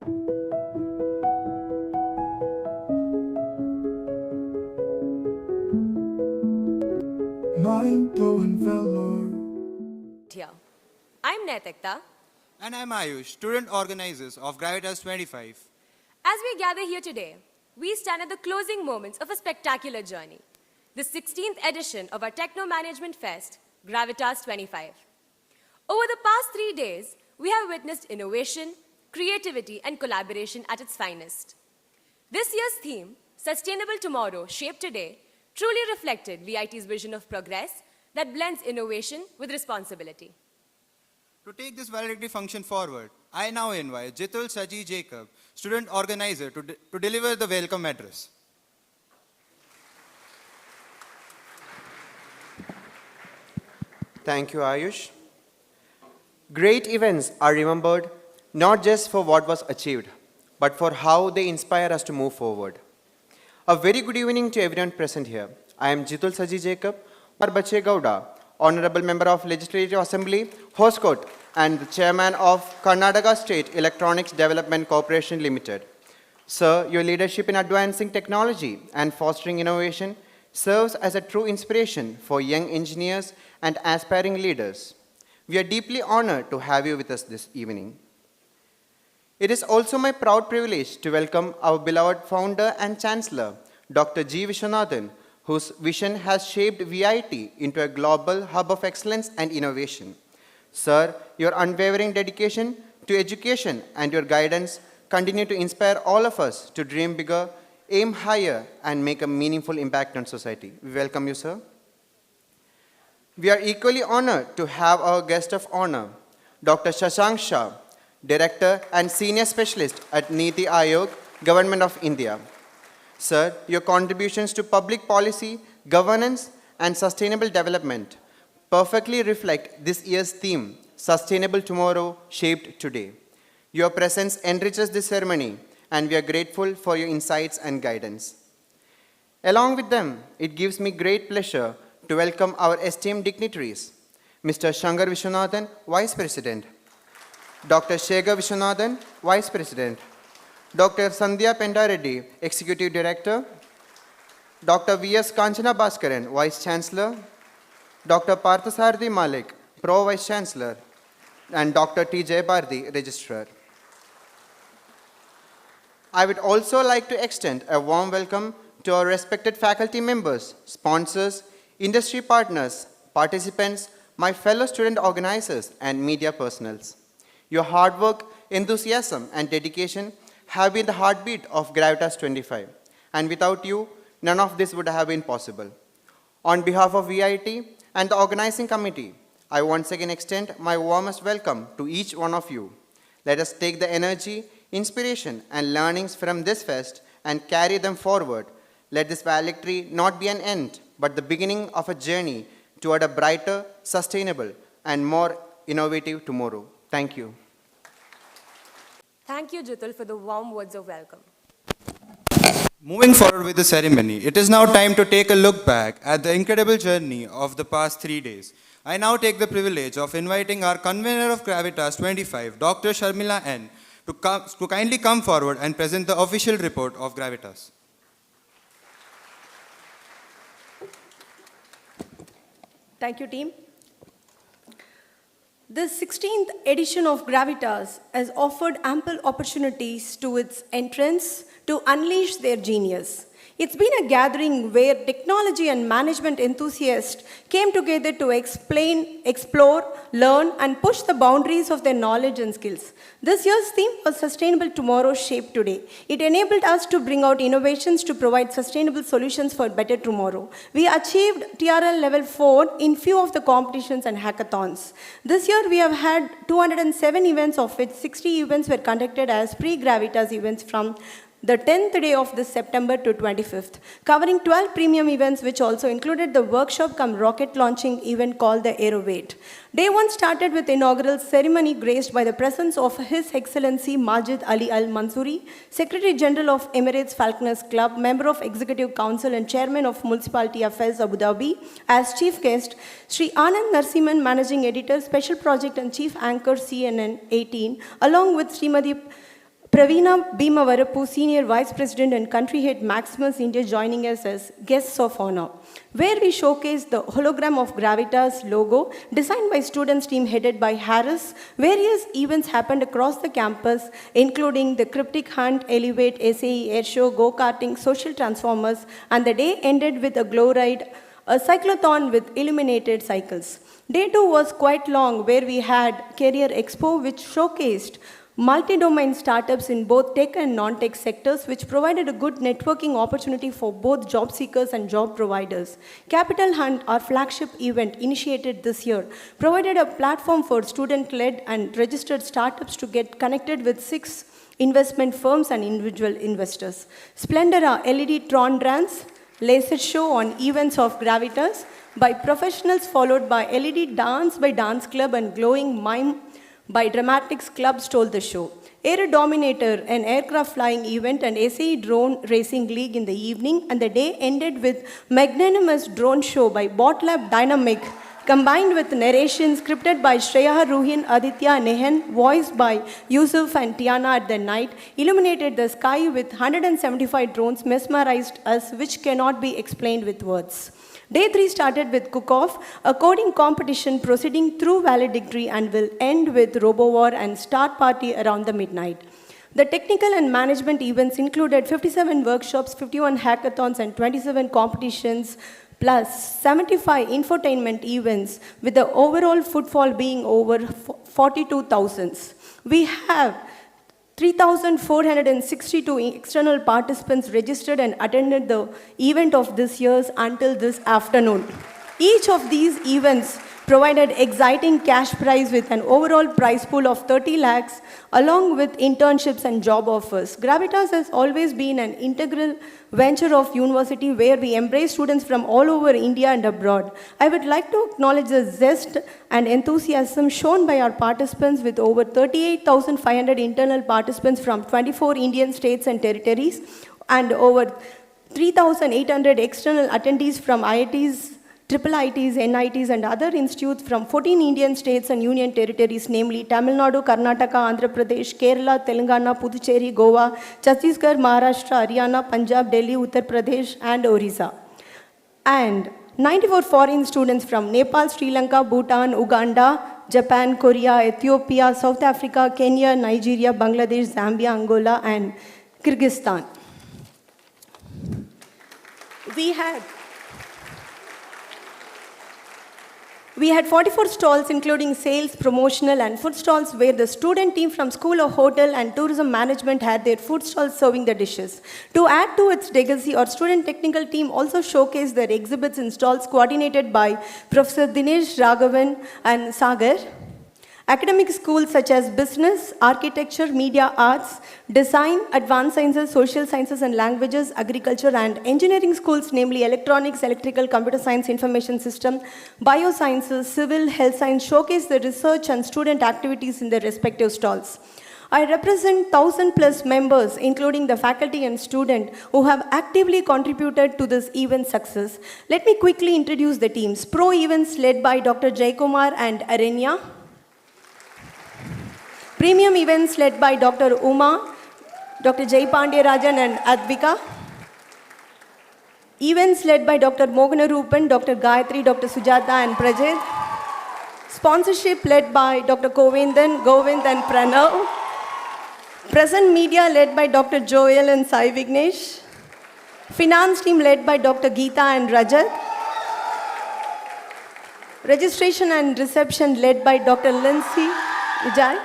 Mind-blowing valor. Here. I'm Naitikta. And I'm Ayush, student organizers of Gravitas 25. As we gather here today, we stand at the closing moments of a spectacular journey, the 16th edition of our Techno Management Fest, Gravitas 25. Over the past 3 days, we have witnessed innovation, creativity, and collaboration at its finest. This year's theme, Sustainable Tomorrow, Shaped Today, truly reflected VIT's vision of progress that blends innovation with responsibility. To take this valedictory function forward, I now invite Jitul Saji Jacob, student organizer, to deliver the welcome address. Thank you, Ayush. Great events are remembered not just for what was achieved, but for how they inspire us to move forward. A very good evening to everyone present here. I am Jitul Saji Jacob, Bache Gowda, Honorable Member of Legislative Assembly, Hoskote, and the Chairman of Karnataka State Electronics Development Corporation Limited. Sir, your leadership in advancing technology and fostering innovation serves as a true inspiration for young engineers and aspiring leaders. We are deeply honored to have you with us this evening. It is also my proud privilege to welcome our beloved founder and chancellor, Dr. G. Vishwanathan, whose vision has shaped VIT into a global hub of excellence and innovation. Sir, your unwavering dedication to education and your guidance continue to inspire all of us to dream bigger, aim higher, and make a meaningful impact on society. We welcome you, sir. We are equally honored to have our guest of honor, Dr. Shashank Shah, Director and Senior Specialist at Niti Aayog, Government of India. Sir, your contributions to public policy, governance, and sustainable development perfectly reflect this year's theme, Sustainable Tomorrow, Shaped Today. Your presence enriches this ceremony, and we are grateful for your insights and guidance. Along with them, it gives me great pleasure to welcome our esteemed dignitaries, Mr. Shankar Vishwanathan, Vice President, Dr. Shekhar Vishwanathan, Vice President, Dr. Sandhya Pendareddy, Executive Director, Dr. V.S. Kanchana Bhaskaran, Vice Chancellor, Dr. Parthasarathi Malik, Pro Vice Chancellor, and Dr. T. Jayabharati, Registrar. I would also like to extend a warm welcome to our respected faculty members, sponsors, industry partners, participants, my fellow student organizers, and media personals. Your hard work, enthusiasm, and dedication have been the heartbeat of Gravitas 25, and without you, none of this would have been possible. On behalf of VIT and the organizing committee, I once again extend my warmest welcome to each one of you. Let us take the energy, inspiration, and learnings from this fest and carry them forward. Let this valedictory not be an end, but the beginning of a journey toward a brighter, sustainable, and more innovative tomorrow. Thank you. Thank you, Jitul, for the warm words of welcome. Moving forward with the ceremony, it is now time to take a look back at the incredible journey of the past 3 days. I now take the privilege of inviting our convener of Gravitas 25, Dr. Sharmila N., to kindly come forward and present the official report of Gravitas. Thank you, team. The 16th edition of Gravitas has offered ample opportunities to its entrants to unleash their genius. It's been a gathering where technology and management enthusiasts came together to explain, explore, learn, and push the boundaries of their knowledge and skills. This year's theme was Sustainable Tomorrow, Shaped Today. It enabled us to bring out innovations to provide sustainable solutions for better tomorrow. We achieved TRL level 4 in few of the competitions and hackathons. This year we have had 207 events, of which 60 events were conducted as pre-Gravitas events from the 10th day of this September to 25th, covering 12 premium events, which also included the workshop cum rocket launching event called the Aerovate. Day 1 started with inaugural ceremony graced by the presence of His Excellency Majid Ali Al Mansouri, Secretary General of Emirates Falconers Club, Member of Executive Council and Chairman of Municipality Affairs Abu Dhabi, as Chief Guest, Sri Anand Narsiman, Managing Editor, Special Project and Chief Anchor CNN 18, along with Srimati Praveena Bhimavarapu, Senior Vice President and Country Head Maximus India, joining us as guests of honor, where we showcase the hologram of Gravitas logo designed by students team headed by Harris. Various events happened across the campus, including the cryptic hunt, Elevate, SAE, air show, go-karting, social transformers, and the day ended with a glow ride, a cyclothon with illuminated cycles. Day 2 was quite long, where we had Career Expo, which showcased multi-domain startups in both tech and non-tech sectors, which provided a good networking opportunity for both job seekers and job providers. Capital Hunt, our flagship event initiated this year, provided a platform for student-led and registered startups to get connected with 6 investment firms and individual investors. Splendora LED Tron Dance, laser show on events of Gravitas by professionals, followed by LED Dance by Dance Club and Glowing Mime by Dramatics Club stole the show. Air Dominator, an aircraft flying event, and SAE Drone Racing League in the evening, and the day ended with magnanimous drone show by BotLab Dynamic, combined with narration scripted by Shreya, Ruhin, Aditya, Nehan, voiced by Yusuf and Tiana at the night, illuminated the sky with 175 drones, mesmerized us, which cannot be explained with words. Day 3 started with cook-off, a coding competition proceeding through valedictory and will end with RoboWar and start party around the midnight. The technical and management events included 57 workshops, 51 hackathons, and 27 competitions, plus 75 infotainment events, with the overall footfall being over 42,000. We have 3,462 external participants registered and attended the event of this year's until this afternoon. Each of these events provided exciting cash prize with an overall prize pool of 30 lakhs, along with internships and job offers. Gravitas has always been an integral venture of university where we embrace students from all over India and abroad. I would like to acknowledge the zest and enthusiasm shown by our participants, with over 38,500 internal participants from 24 Indian states and territories and over 3,800 external attendees from IITs, triple ITs, NITs, and other institutes from 14 Indian states and union territories, namely Tamil Nadu, Karnataka, Andhra Pradesh, Kerala, Telangana, Puducherry, Goa, Chhattisgarh, Maharashtra, Haryana, Punjab, Delhi, Uttar Pradesh, and Orissa. And 94 foreign students from Nepal, Sri Lanka, Bhutan, Uganda, Japan, Korea, Ethiopia, South Africa, Kenya, Nigeria, Bangladesh, Zambia, Angola, and Kyrgyzstan. We had 44 stalls, including sales, promotional, and food stalls, where the student team from School of Hotel and Tourism Management had their food stalls serving the dishes. To add to its legacy, our student technical team also showcased their exhibits in stalls coordinated by Professor Dinesh Raghavan and Sagar. Academic schools such as business, architecture, media arts, design, advanced sciences, social sciences and languages, agriculture, and engineering schools, namely electronics, electrical, computer science, information system, biosciences, civil, health science, showcase the research and student activities in their respective stalls. I represent 1,000 plus members, including the faculty and student, who have actively contributed to this event success. Let me quickly introduce the teams. Pro events led by Dr. Jaykumar and Arenya. Premium events led by Dr. Uma, Dr. Jay Pandeyarajan and Advika. Events led by Dr. Moganarupan, Dr. Gayatri, Dr. Sujata and Prajit. Sponsorship led by Dr. Govind and Pranav. Present media led by Dr. Joel and Sai Vignesh. Finance team led by Dr. Geeta and Rajat. Registration and reception led by Dr. Lindsay Vijay.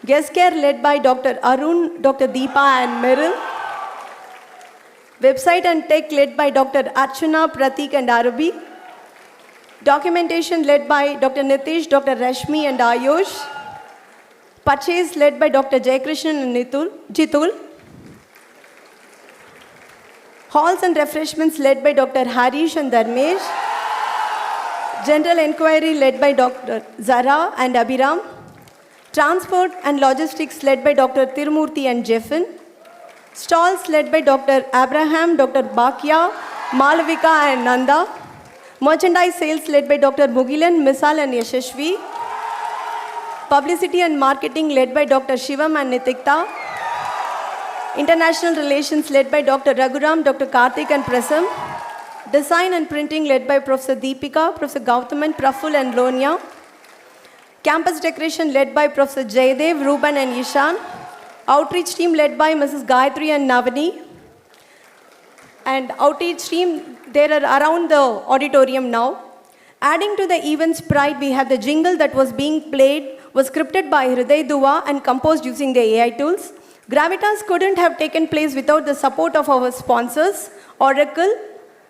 Guest care led by Dr. Arun, Dr. Deepa and Meryl. Website and tech led by Dr. Archana, Pratik and Arabi. Documentation led by Dr. Nitish, Dr. Rashmi and Ayush. Purchase led by Dr. Jayakrishan and Jitul. Halls and refreshments led by Dr. Harish and Dharmesh. General enquiry led by Dr. Zara and Abhiram. Transport and logistics led by Dr. Tirumurthy and Jeffin. Stalls led by Dr. Abraham, Dr. Bakya, Malavika and Nanda. Merchandise sales led by Dr. Mugilan, Misal and Yashashvi. Publicity and marketing led by Dr. Shivam and Nitikta. International Relations led by Dr. Raghuram, Dr. Karthik and Prasam. Design and Printing led by Professor Deepika, Professor Gautaman, Praful and Lonia. Campus Decoration led by Professor Jaydev, Ruban and Ishan. Outreach team led by Mrs. Gayatri and Navani. And outreach team, there are around the auditorium now. Adding to the event's pride, we have the jingle that was being played, was scripted by Hriday Dua and composed using the AI tools. Gravitas couldn't have taken place without the support of our sponsors, Oracle,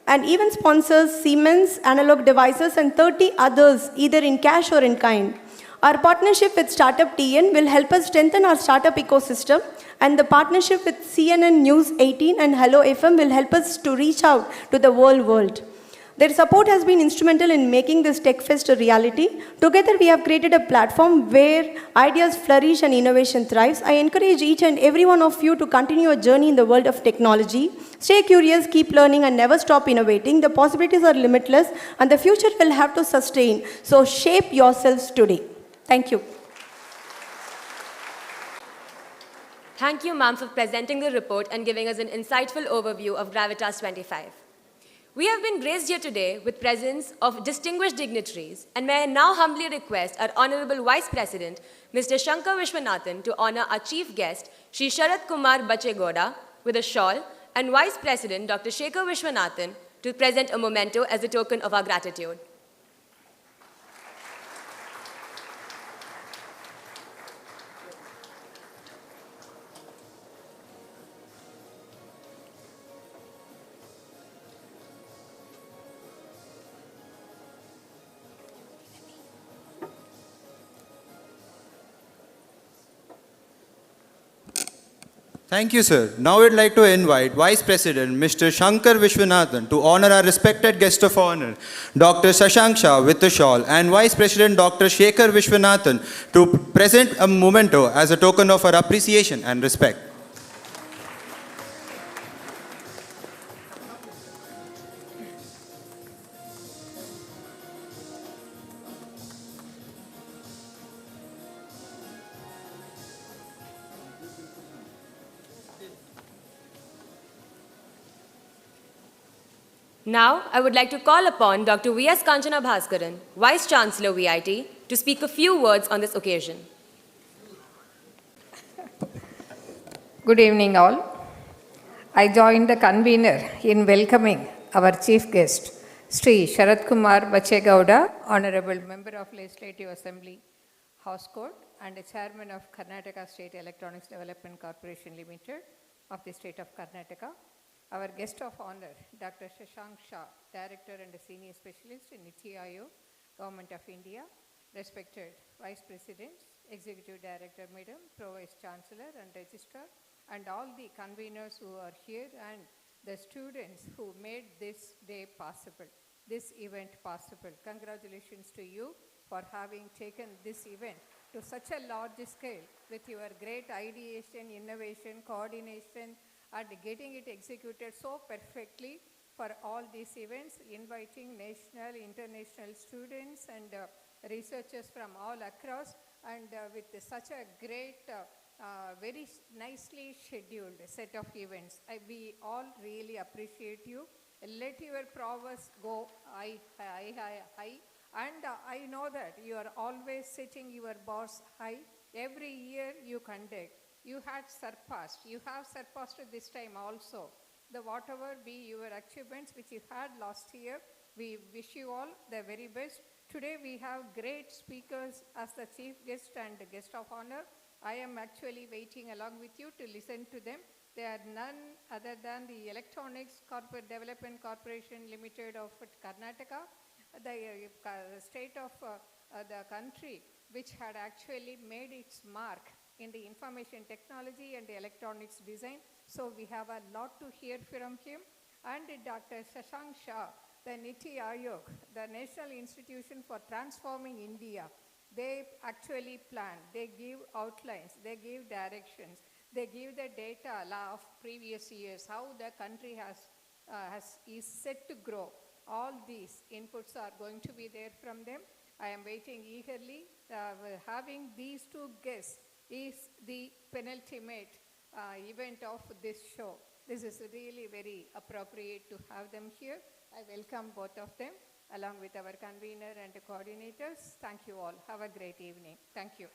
and even sponsors Siemens, Analog Devices, and 30 others, either in cash or in kind. Our partnership with Startup TN will help us strengthen our startup ecosystem, and the partnership with CNN News 18 and Hello FM will help us to reach out to the whole world. Their support has been instrumental in making this Tech Fest a reality. Together, we have created a platform where ideas flourish and innovation thrives. I encourage each and every one of you to continue a journey in the world of technology. Stay curious, keep learning, and never stop innovating. The possibilities are limitless, and the future will have to sustain. So shape yourselves today. Thank you. Thank you, ma'am, for presenting the report and giving us an insightful overview of Gravitas 25. We have been graced here today with presence of distinguished dignitaries, and may I now humbly request our Honorable Vice President, Mr. Shankar Vishwanathan, to honor our chief guest, Shri Sharat Kumar Bachegoda, with a shawl, and Vice President, Dr. Shekhar Vishwanathan, to present a memento as a token of our gratitude. Thank you, sir. Now we'd like to invite Vice President Mr. Shankar Vishwanathan to honor our respected guest of honor, Dr. Shashank Shah with the shawl, and Vice President Dr. Shekhar Vishwanathan to present a memento as a token of our appreciation and respect. Now, I would like to call upon Dr. V.S. Kanchana Bhaskaran, Vice Chancellor VIT, to speak a few words on this occasion. Good evening, all. I join the convener in welcoming our chief guest, Sri Sharat Kumar Bachegowda, Honorable Member of Legislative Assembly, House Court, and the Chairman of Karnataka State Electronics Development Corporation Limited of the State of Karnataka. Our guest of honor, Dr. Shashank Shah, Director and Senior Specialist in Niti Aayog, Government of India, respected Vice President, Executive Director, Madam, Pro Vice Chancellor and Registrar, and all the conveners who are here, and the students who made this day possible, this event possible. Congratulations to you for having taken this event to such a large scale with your great ideation, innovation, coordination, and getting it executed so perfectly for all these events, inviting national, international students and researchers from all across, and with such a great, very nicely scheduled set of events. We all really appreciate you. Let your prowess go high, and I know that you are always setting your bars high. Every year you conduct. You have surpassed this time also. The whatever be your achievements which you had last year, we wish you all the very best. Today we have great speakers as the chief guest and guest of honor. I am actually waiting along with you to listen to them. They are none other than the Electronics Corporate Development Corporation Limited of Karnataka, the state of the country which had actually made its mark in the information technology and the electronics design. So we have a lot to hear from him. And Dr. Shashank Shah, the Niti Aayog, the National Institution for Transforming India, they actually plan, they give outlines, they give directions, they give the data of previous years, how the country is set to grow. All these inputs are going to be there from them. I am waiting eagerly. Having these two guests is the penultimate event of this show. This is really very appropriate to have them here. I welcome both of them along with our convener and coordinators. Thank you all. Have a great evening. Thank you.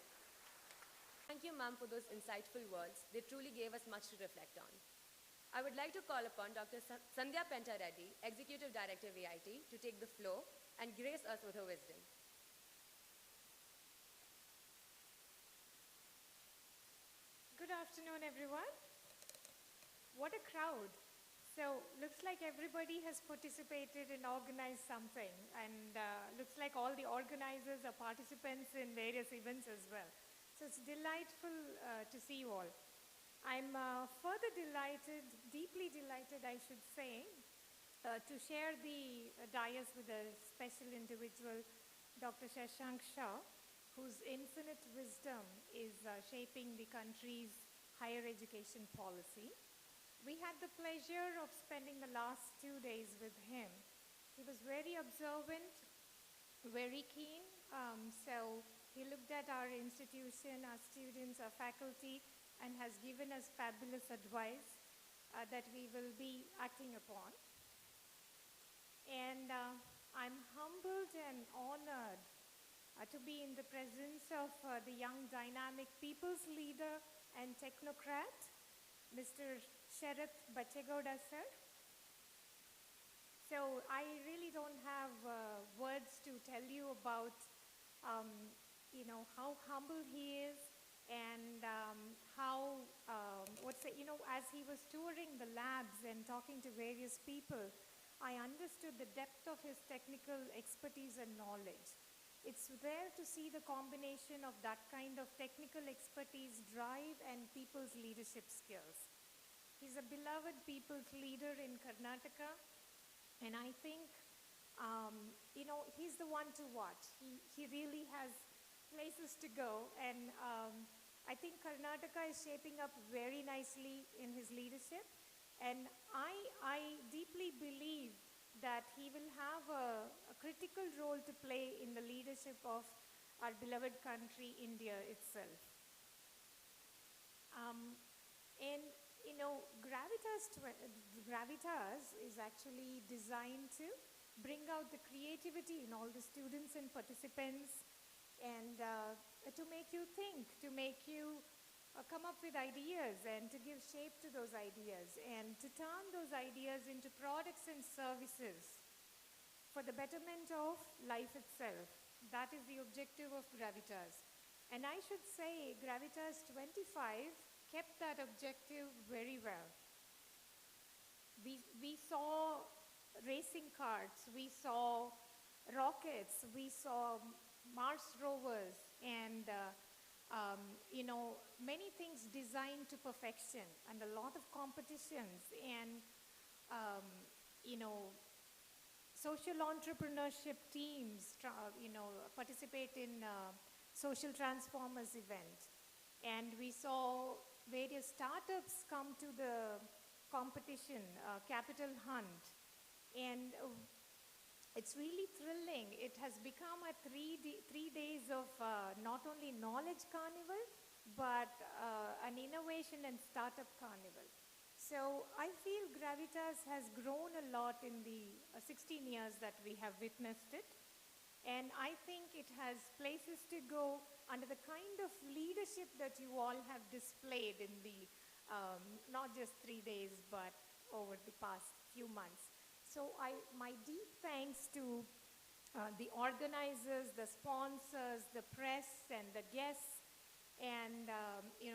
Thank you, ma'am, for those insightful words. They truly gave us much to reflect on. I would like to call upon Dr. Sandhya Penta Reddy, Executive Director, VIT, to take the floor and grace us with her wisdom. Good afternoon, everyone. What a crowd. So, looks like everybody has participated and organized something, and looks like all the organizers are participants in various events as well. So, it's delightful to see you all. I'm further delighted, deeply delighted, I should say, to share the dais with a special individual, Dr. Shashank Shah, whose infinite wisdom is shaping the country's higher education policy. We had the pleasure of spending the last 2 days with him. He was very observant, very keen. So he looked at our institution, our students, our faculty, and has given us fabulous advice that we will be acting upon. And I'm humbled and honored to be in the presence of the young, dynamic people's leader and technocrat, Mr. Sharath Bachegowda, sir. So I really don't have words to tell you about, how humble he is and how, as he was touring the labs and talking to various people, I understood the depth of his technical expertise and knowledge. It's rare to see the combination of that kind of technical expertise, drive, and people's leadership skills. He's a beloved people's leader in Karnataka, and I think, he's the one to watch. He really has places to go, and I think Karnataka is shaping up very nicely in his leadership, and I deeply believe that he will have a critical role to play in the leadership of our beloved country, India itself. Gravitas is actually designed to bring out the creativity in all the students and participants, and to make you think, to make you come up with ideas and to give shape to those ideas and to turn those ideas into products and services for the betterment of life itself. That is the objective of Gravitas. And I should say Gravitas 25 kept that objective very well. We saw racing karts, we saw rockets, we saw Mars rovers, and many things designed to perfection, and a lot of competitions, and social entrepreneurship teams participate in social transformers event, and we saw various startups come to the competition, capital hunt, and it's really thrilling. It has become a 3 days of not only knowledge carnival, but an innovation and startup carnival. So I feel Gravitas has grown a lot in the 16 years that we have witnessed it. And I think it has places to go under the kind of leadership that you all have displayed in the, not just 3 days, but over the past few months. So my deep thanks to the organizers, the sponsors, the press, and the guests, and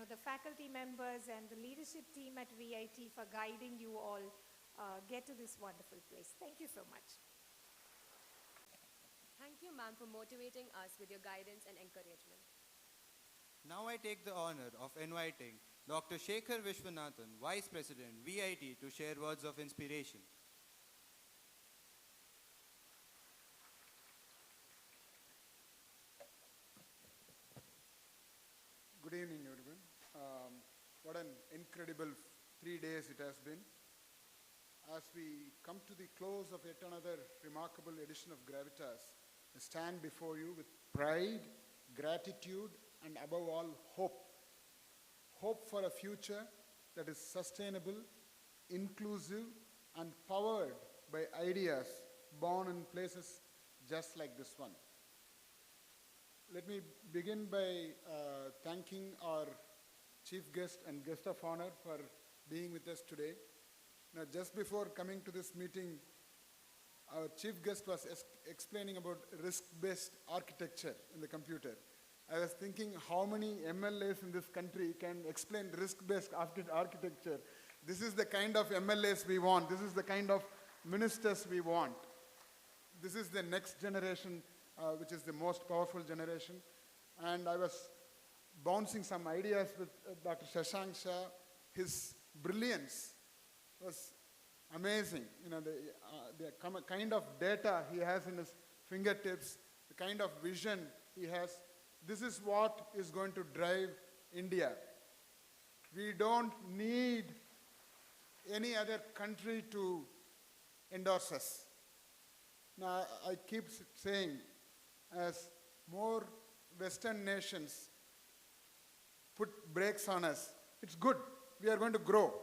the faculty members and the leadership team at VIT for guiding you all get to this wonderful place. Thank you so much. Thank you, ma'am, for motivating us with your guidance and encouragement. Now I take the honor of inviting Dr. Shekhar Vishwanathan, Vice President, VIT, to share words of inspiration. Good evening, everyone. What an incredible 3 days it has been. As we come to the close of yet another remarkable edition of Gravitas, I stand before you with pride, gratitude, and above all, hope. Hope for a future that is sustainable, inclusive, and powered by ideas born in places just like this one. Let me begin by thanking our chief guest and guest of honor for being with us today. Now, just before coming to this meeting, our chief guest was explaining about risk-based architecture in the computer. I was thinking how many MLAs in this country can explain risk-based architecture. This is the kind of MLAs we want. This is the kind of ministers we want. This is the next generation, which is the most powerful generation. And I was bouncing some ideas with Dr. Shashank Shah. His brilliance was amazing. You know, the kind of data he has in his fingertips, the kind of vision he has. This is what is going to drive India. We don't need any other country to endorse us. Now, I keep saying, as more Western nations put brakes on us, it's good. We are going to grow.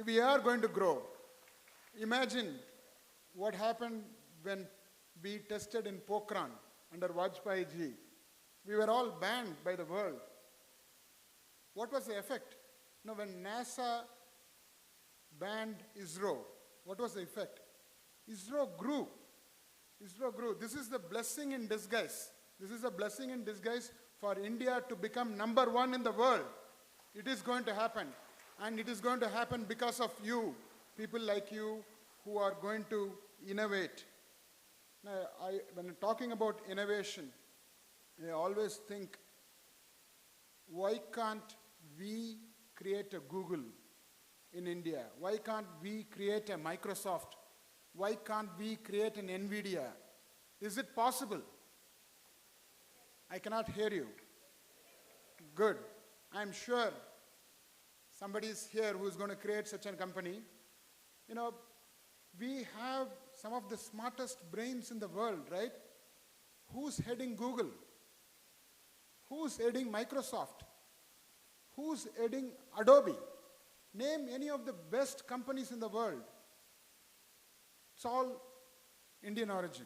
We are going to grow. Imagine what happened when we tested in Pokhran under Vajpayee ji. We were all banned by the world. What was the effect? Now, when NASA banned ISRO, what was the effect? ISRO grew. ISRO grew. This is the blessing in disguise. This is a blessing in disguise for India to become #1 in the world. It is going to happen. And it is going to happen because of you, people like you who are going to innovate. Now, when talking about innovation, I always think, why can't we create a Google in India? Why can't we create a Microsoft? Why can't we create an NVIDIA? Is it possible? I cannot hear you. Good. I'm sure somebody is here who is going to create such a company. You know, we have some of the smartest brains in the world, right? Who's heading Google? Who's heading Microsoft? Who's heading Adobe? Name any of the best companies in the world. It's all Indian origin.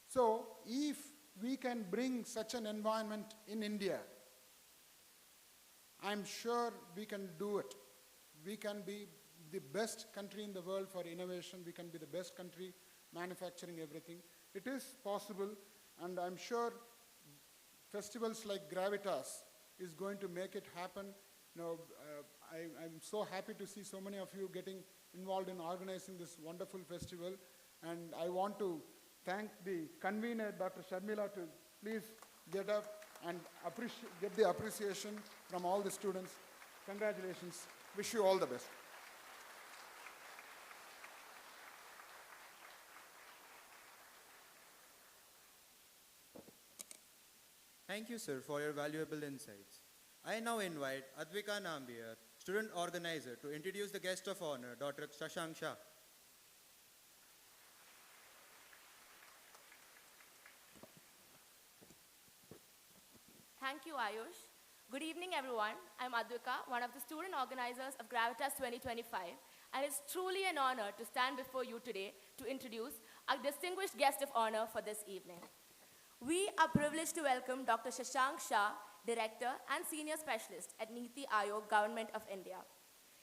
So, if we can bring such an environment in India, I'm sure we can do it. We can be the best country in the world for innovation. We can be the best country manufacturing everything. It is possible, and I'm sure festivals like Gravitas is going to make it happen. You know, I'm so happy to see so many of you getting involved in organizing this wonderful festival, and I want to thank the convener, Dr. Sharmila, to please get up and get the appreciation from all the students. Congratulations. Wish you all the best. Thank you, sir, for your valuable insights. I now invite Advika Nambiar, student organizer, to introduce the guest of honor, Dr. Shashank Shah. Thank you, Ayush. Good evening, everyone. I'm Advika, one of the student organizers of Gravitas 2025, and it's truly an honor to stand before you today to introduce our distinguished guest of honor for this evening. We are privileged to welcome Dr. Shashank Shah, Director and Senior Specialist at Niti Aayog, Government of India.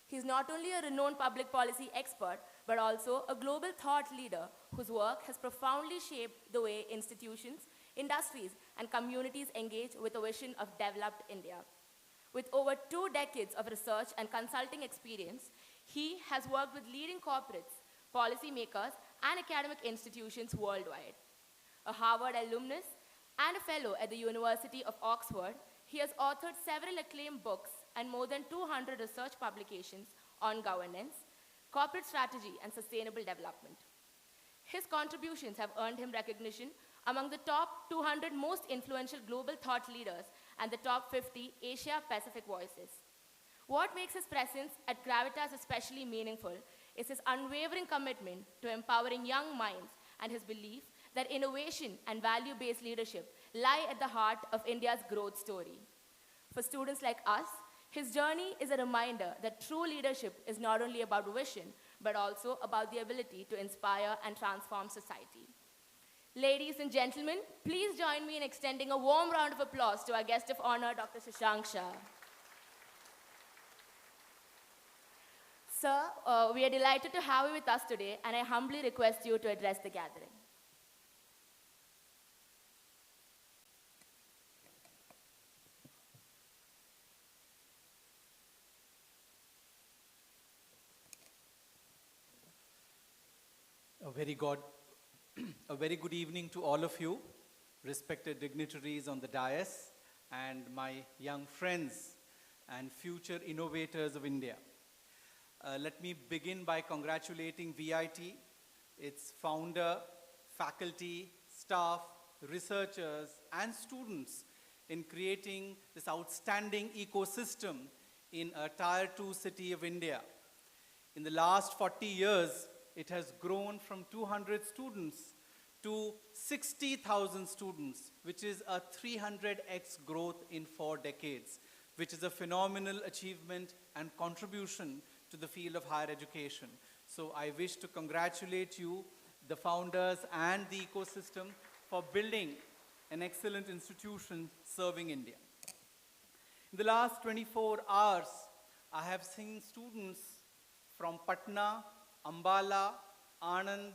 He's not only a renowned public policy expert, but also a global thought leader whose work has profoundly shaped the way institutions, industries, and communities engage with a vision of developed India. With over 2 decades of research and consulting experience, he has worked with leading corporates, policymakers, and academic institutions worldwide. A Harvard alumnus and a fellow at the University of Oxford, he has authored several acclaimed books and more than 200 research publications on governance, corporate strategy, and sustainable development. His contributions have earned him recognition among the top 200 most influential global thought leaders and the top 50 Asia-Pacific voices. What makes his presence at Gravitas especially meaningful is his unwavering commitment to empowering young minds and his belief that innovation and value-based leadership lie at the heart of India's growth story. For students like us, His journey is a reminder that true leadership is not only about vision, but also about the ability to inspire and transform society. Ladies and gentlemen, please join me in extending a warm round of applause to our guest of honor, Dr. Shashank Shah. Sir, we are delighted to have you with us today, and I humbly request you to address the gathering. A very good, a very good evening to all of you, respected dignitaries on the dais, and my young friends and future innovators of India. Let me begin by congratulating VIT, its founder, faculty, staff, researchers, and students in creating this outstanding ecosystem in a Tier 2 city of India. In the last 40 years, it has grown from 200 students to 60,000 students, which is a 300x growth in 4 decades, which is a phenomenal achievement and contribution to the field of higher education. So I wish to congratulate you, the founders and the ecosystem, for building an excellent institution serving India. In the last 24 hours, I have seen students from Patna, Ambala, Anand,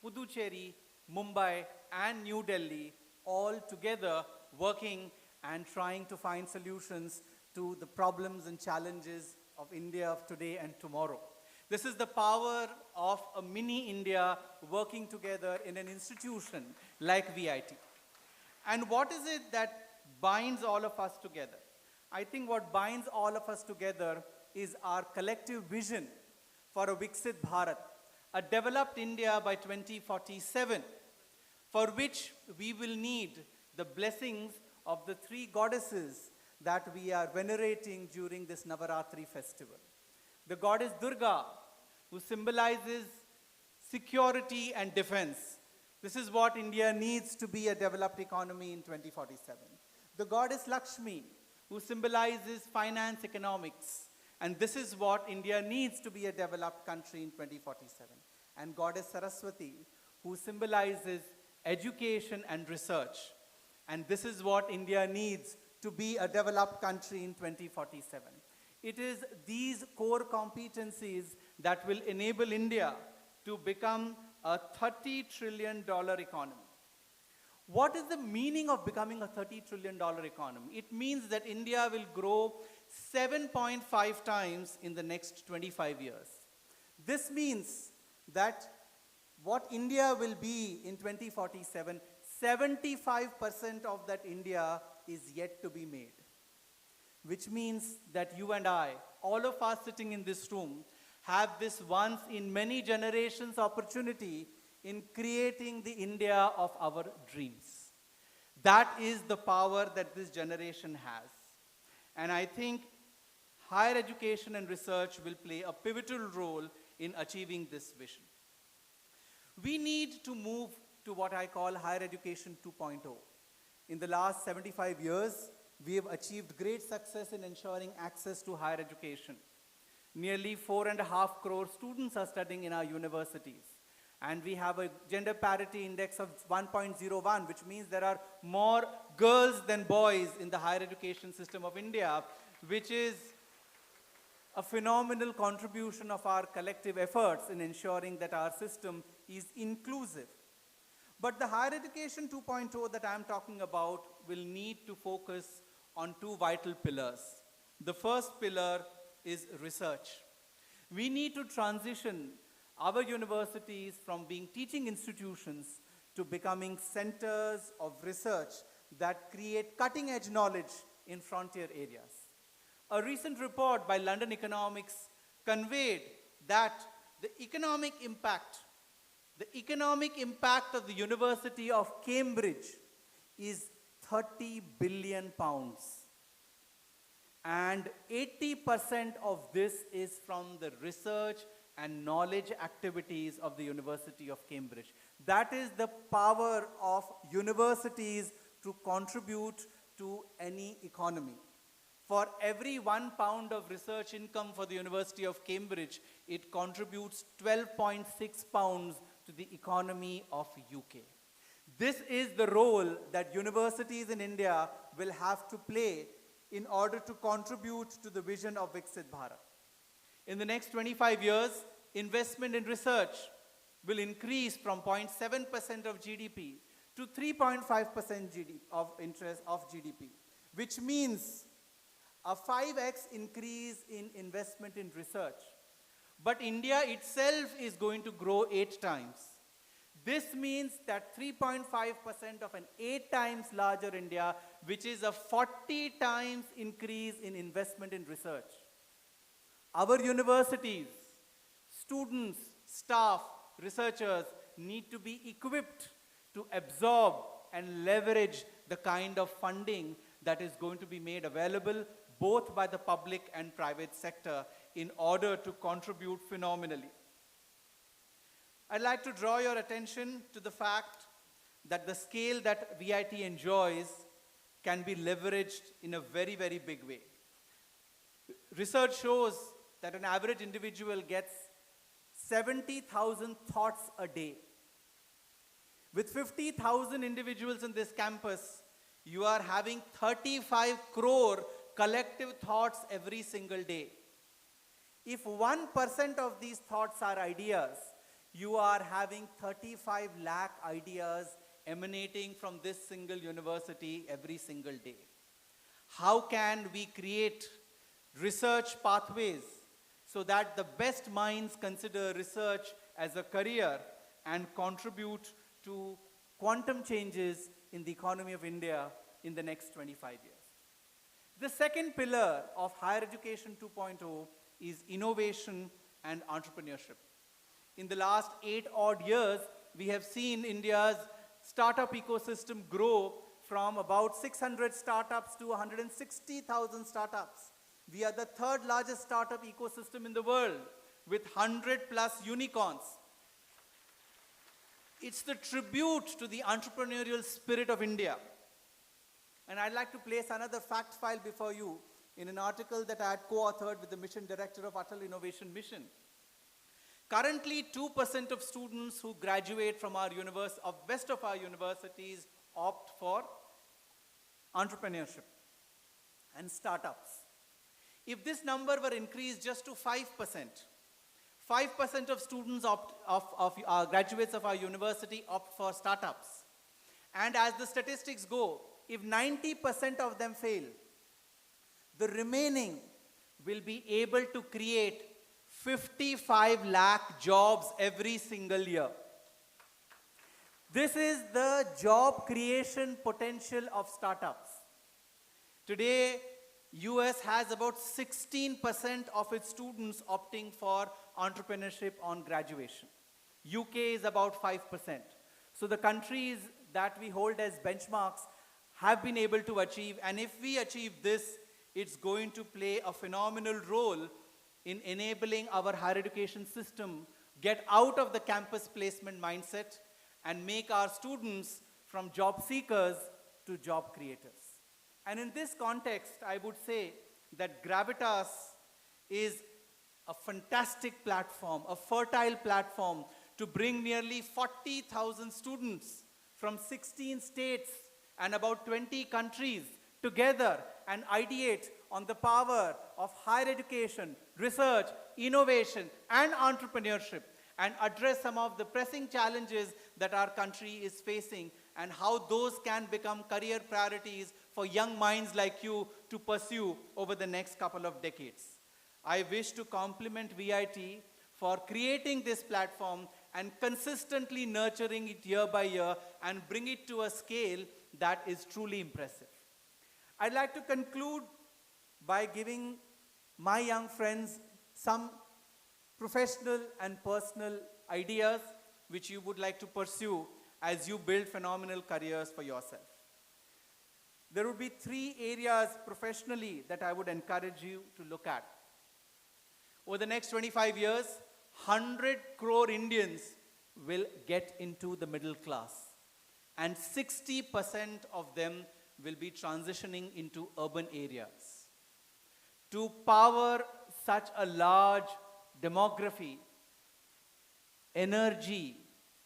Puducherry, Mumbai, and New Delhi all together working and trying to find solutions to the problems and challenges of India of today and tomorrow. This is the power of a mini India working together in an institution like VIT. And what is it that binds all of us together? I think what binds all of us together is our collective vision for a Viksit Bharat, a developed India by 2047, for which we will need the blessings of the 3 goddesses that we are venerating during this Navaratri festival. The goddess Durga, who symbolizes security and defense. This is what India needs to be a developed economy in 2047. The goddess Lakshmi, who symbolizes finance economics. And this is what India needs to be a developed country in 2047. And Goddess Saraswati, who symbolizes education and research. And this is what India needs to be a developed country in 2047. It is these core competencies that will enable India to become a $30 trillion economy. What is the meaning of becoming a $30 trillion economy? It means that India will grow 7.5 times in the next 25 years. This means that what India will be in 2047, 75% of that India is yet to be made. Which means that you and I, all of us sitting in this room, have this once in many generations opportunity in creating the India of our dreams. That is the power that this generation has. And I think higher education and research will play a pivotal role in achieving this vision. We need to move to what I call higher education 2.0. In the last 75 years, we have achieved great success in ensuring access to higher education. Nearly 4.5 crore students are studying in our universities. And we have a gender parity index of 1.01, which means there are more girls than boys in the higher education system of India, which is a phenomenal contribution of our collective efforts in ensuring that our system is inclusive. But the higher education 2.0 that I'm talking about will need to focus on 2 vital pillars. The first pillar is research. We need to transition our universities from being teaching institutions to becoming centers of research that create cutting-edge knowledge in frontier areas. A recent report by London Economics conveyed that the economic impact of the University of Cambridge is 30 billion pounds. And 80% of this is from the research and knowledge activities of the University of Cambridge. That is the power of universities to contribute to any economy. For every £1 of research income for the University of Cambridge, it contributes 12.6 pounds to the economy of UK. This is the role that universities in India will have to play in order to contribute to the vision of Viksit Bharat. In the next 25 years, investment in research will increase from 0.7% of GDP to 3.5% of GDP, which means a 5x increase in investment in research. But India itself is going to grow 8 times. This means that 3.5% of an 8 times larger India, which is a 40 times increase in investment in research. Our universities, students, staff, researchers need to be equipped to absorb and leverage the kind of funding that is going to be made available both by the public and private sector in order to contribute phenomenally. I'd like to draw your attention to the fact that the scale that VIT enjoys can be leveraged in a very, very big way. Research shows that an average individual gets 70,000 thoughts a day. With 50,000 individuals in this campus, you are having 35 crore collective thoughts every single day. If 1% of these thoughts are ideas, you are having 35 lakh ideas emanating from this single university every single day. How can we create research pathways so that the best minds consider research as a career and contribute to quantum changes in the economy of India in the next 25 years? The second pillar of Higher Education 2.0 is innovation and entrepreneurship. In the last 8 odd years, we have seen India's startup ecosystem grow from about 600 startups to 160,000 startups. We are the third largest startup ecosystem in the world with 100 plus unicorns. It's the tribute to the entrepreneurial spirit of India. And I'd like to place another fact file before you in an article that I had co-authored with the Mission Director of Atal Innovation Mission. Currently, 2% of students who graduate from our best of our universities opt for entrepreneurship and startups. If this number were increased just to 5%, 5% of students graduates of our university opt for startups. And as the statistics go, if 90% of them fail, the remaining will be able to create 55 lakh jobs every single year. This is the job creation potential of startups. Today, US has about 16% of its students opting for entrepreneurship on graduation. UK is about 5%. So the countries that we hold as benchmarks have been able to achieve, and if we achieve this, it's going to play a phenomenal role in enabling our higher education system get out of the campus placement mindset and make our students from job seekers to job creators. And in this context, I would say that Gravitas is a fantastic platform, a fertile platform to bring nearly 40,000 students from 16 states and about 20 countries together and ideate on the power of higher education, research, innovation, and entrepreneurship, and address some of the pressing challenges that our country is facing and how those can become career priorities for young minds like you to pursue over the next couple of decades. I wish to compliment VIT for creating this platform and consistently nurturing it year by year and bring it to a scale that is truly impressive. I'd like to conclude by giving my young friends some professional and personal ideas which you would like to pursue as you build phenomenal careers for yourself. There would be 3 areas professionally that I would encourage you to look at. Over the next 25 years, 100 crore Indians will get into the middle class, and 60% of them will be transitioning into urban areas. to power such a large demography, energy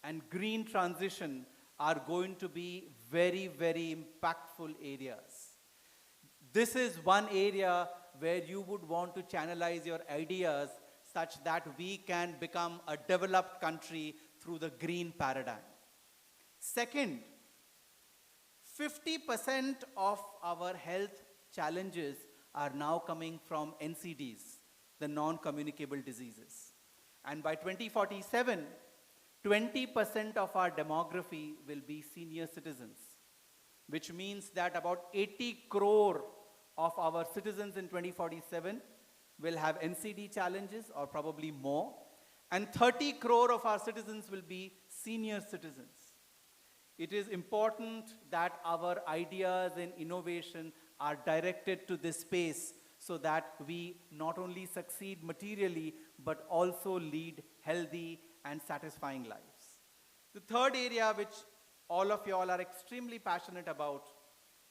and green transition are going to be very, very impactful areas. This is one area where you would want to channelize your ideas such that we can become a developed country through the green paradigm. Second, 50% of our health challenges are now coming from NCDs, the non-communicable diseases. And by 2047, 20% of our demography will be senior citizens, which means that about 80 crore of our citizens in 2047 will have NCD challenges or probably more, and 30 crore of our citizens will be senior citizens. It is important that our ideas and innovation are directed to this space so that we not only succeed materially, but also lead healthy and satisfying lives. The third area which all of you all are extremely passionate about,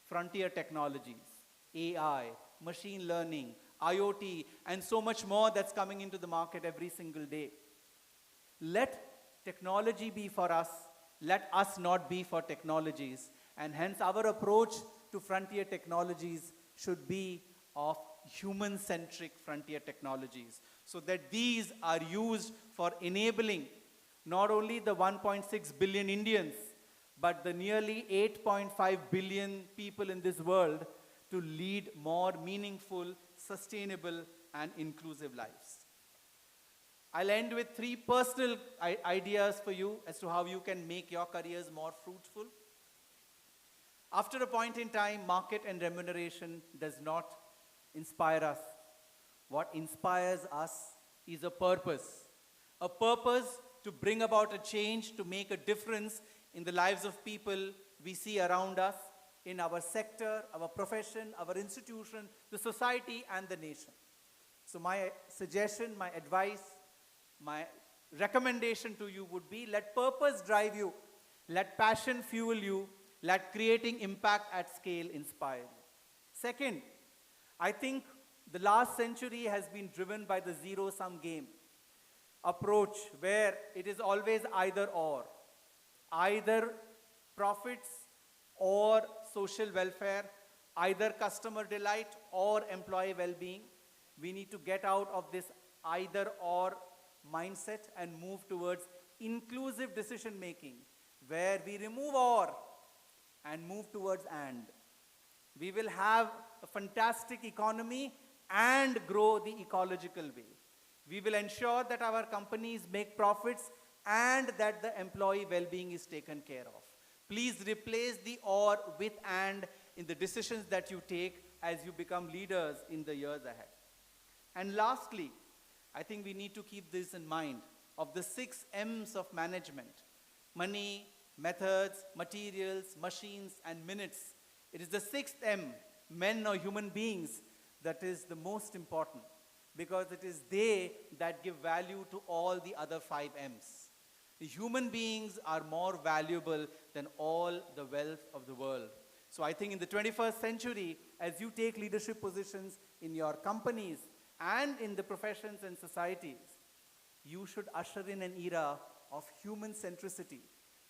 frontier technologies, AI, machine learning, IoT, and so much more that's coming into the market every single day. Let technology be for us, let us not be for technologies, and hence our approach to frontier technologies should be of human-centric frontier technologies, so that these are used for enabling not only the 1.6 billion Indians, but the nearly 8.5 billion people in this world to lead more meaningful, sustainable, and inclusive lives. I'll end with 3 personal ideas for you as to how you can make your careers more fruitful. After a point in time, market and remuneration does not inspire us. What inspires us is a purpose to bring about a change, to make a difference in the lives of people we see around us, in our sector, our profession, our institution, the society, and the nation. So my suggestion, my advice, my recommendation to you would be, let purpose drive you, let passion fuel you, let creating impact at scale inspire you. Second, I think the last century has been driven by the zero-sum game approach, where it is always either or. Either profits or social welfare, either customer delight or employee well-being. We need to get out of this either or mindset and move towards inclusive decision making, where we remove or and move towards and. We will have a fantastic economy and grow the ecological way. We will ensure that our companies make profits and that the employee well-being is taken care of. Please replace the or with and in the decisions that you take as you become leaders in the years ahead. And lastly, I think we need to keep this in mind of the 6 M's of management: money, methods, materials, machines, and minutes. It is the 6th M, men or human beings, that is the most important, because it is they that give value to all the other 5 M's. The human beings are more valuable than all the wealth of the world. So I think in the 21st century, as you take leadership positions in your companies and in the professions and societies, you should usher in an era of human centricity.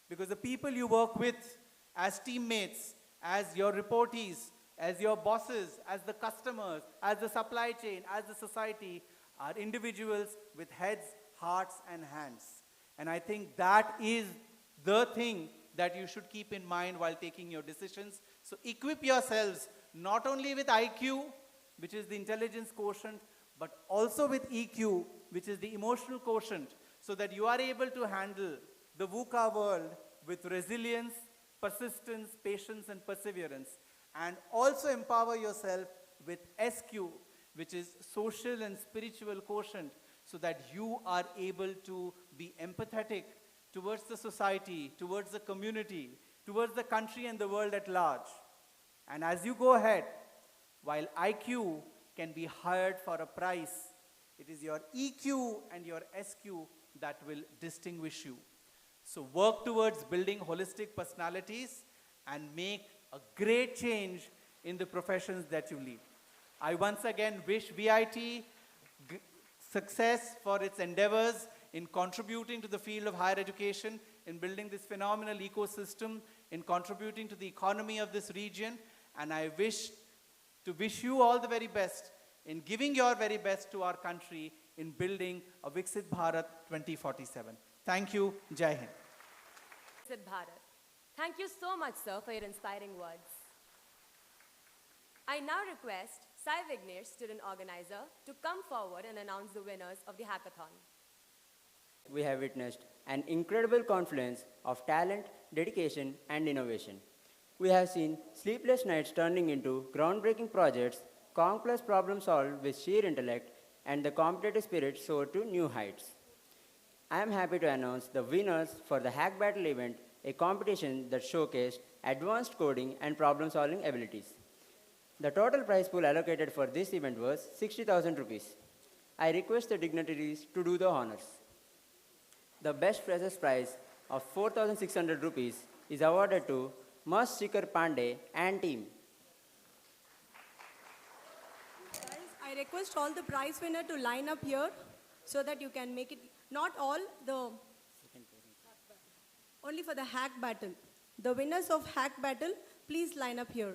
Because the people you work with as teammates, as your reportees, as your bosses, as the customers, as the supply chain, as the society, are individuals with heads, hearts, and hands. And I think that is the thing that you should keep in mind while taking your decisions. So equip yourselves not only with IQ, which is the intelligence quotient, but also with EQ, which is the emotional quotient, so that you are able to handle the VUCA world with resilience, persistence, patience, and perseverance. And also empower yourself with SQ, which is social and spiritual quotient, so that you are able to be empathetic towards the society, towards the community, towards the country and the world at large. And as you go ahead, while IQ can be hired for a price, it is your EQ and your SQ that will distinguish you. So work towards building holistic personalities and make a great change in the professions that you lead. I once again wish VIT success for its endeavors in contributing to the field of higher education, in building this phenomenal ecosystem, in contributing to the economy of this region. And I wish you all the very best in giving your very best to our country in building a Viksit Bharat 2047. Thank you. Jai Hind. Sid Bharat. Thank you so much, sir, for your inspiring words. I now request Sai Vignesh, student organizer, to come forward and announce the winners of the hackathon. We have witnessed an incredible confluence of talent, dedication, and innovation. We have seen sleepless nights turning into groundbreaking projects, complex problems solved with sheer intellect, and the competitive spirit soared to new heights. I am happy to announce the winners for the Hack Battle event, a competition that showcased advanced coding and problem-solving abilities. The total prize pool allocated for this event was 60,000 rupees. I request the dignitaries to do the honors. The best freshers prize of 4,600 rupees is awarded to Mas Shikhar Pandey and team. Guys, I request all the prize winner to line up here so that you can make it, not all, only for the hack battle. The winners of hack battle, please line up here.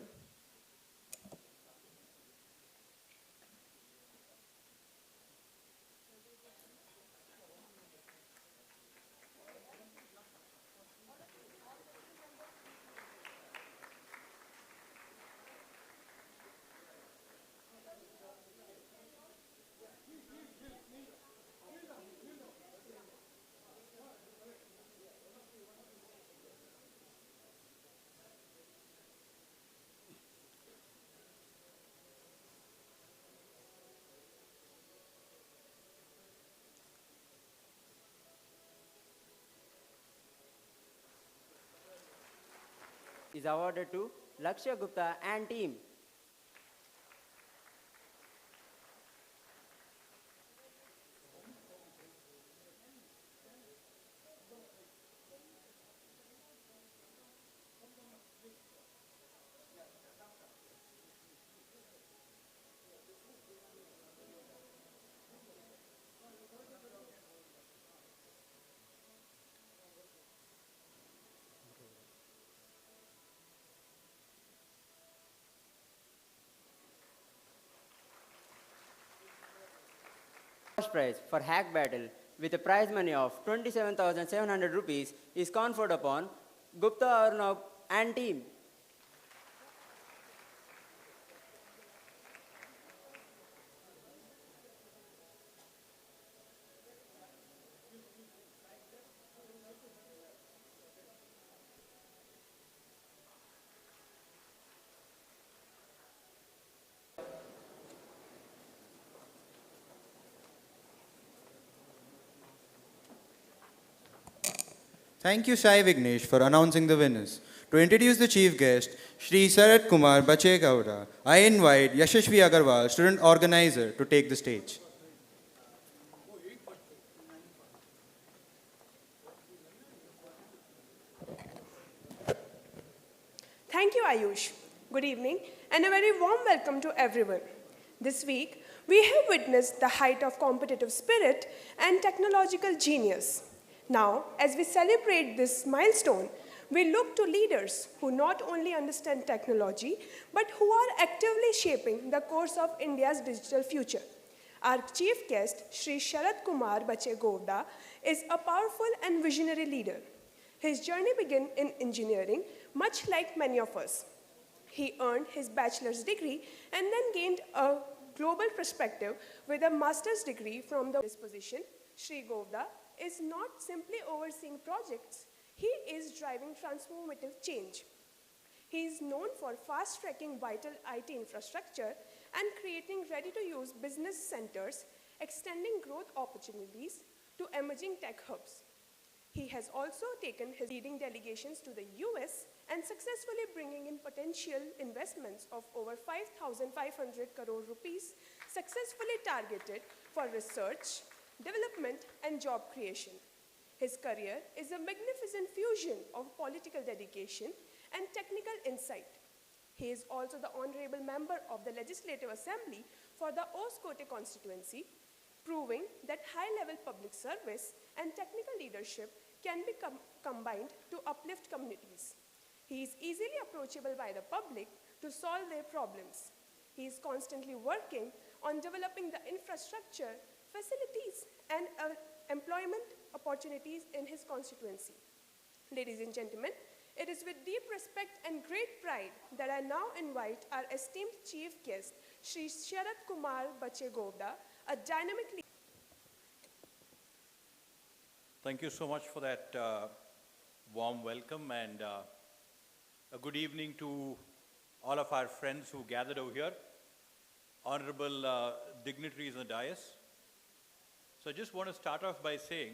Is awarded to Lakshya Gupta and team. First prize for Hack Battle with a prize money of 27,700 rupees is conferred upon Gupta Arnab and team. Thank you, Sai Vignesh, for announcing the winners. To introduce the chief guest, Shri Sarat Kumar Bachegowda, I invite Yashashvi Agarwal, student organizer, to take the stage. Thank you, Ayush. Good evening and a very warm welcome to everyone. This week, we have witnessed the height of competitive spirit and technological genius. Now, as we celebrate this milestone, we look to leaders who not only understand technology, but who are actively shaping the course of India's digital future. Our chief guest, Shri Sharat Kumar Bachegowda, is a powerful and visionary leader. His journey began in engineering, much like many of us. He earned his bachelor's degree and then gained a global perspective with a master's degree from this position. Shri Govda is not simply overseeing projects, he is driving transformative change. He is known for fast-tracking vital IT infrastructure and creating ready-to-use business centers, extending growth opportunities to emerging tech hubs. He has also taken his leading delegations to the US and successfully bringing in potential investments of over 5,500 crore rupees, successfully targeted for research, development, and job creation. His career is a magnificent fusion of political dedication and technical insight. He is also the honorable member of the Legislative Assembly for the Oscote constituency, proving that high-level public service and technical leadership can be combined to uplift communities. He is easily approachable by the public to solve their problems. He is constantly working on developing the infrastructure, facilities, and employment opportunities in his constituency. Ladies and gentlemen, it is with deep respect and great pride that I now invite our esteemed chief guest, Shri Sharat Kumar Bachegovda, a dynamic leader. Thank you so much for that warm welcome, and a good evening to all of our friends who gathered over here, honorable dignitaries on the dais. So I just want to start off by saying,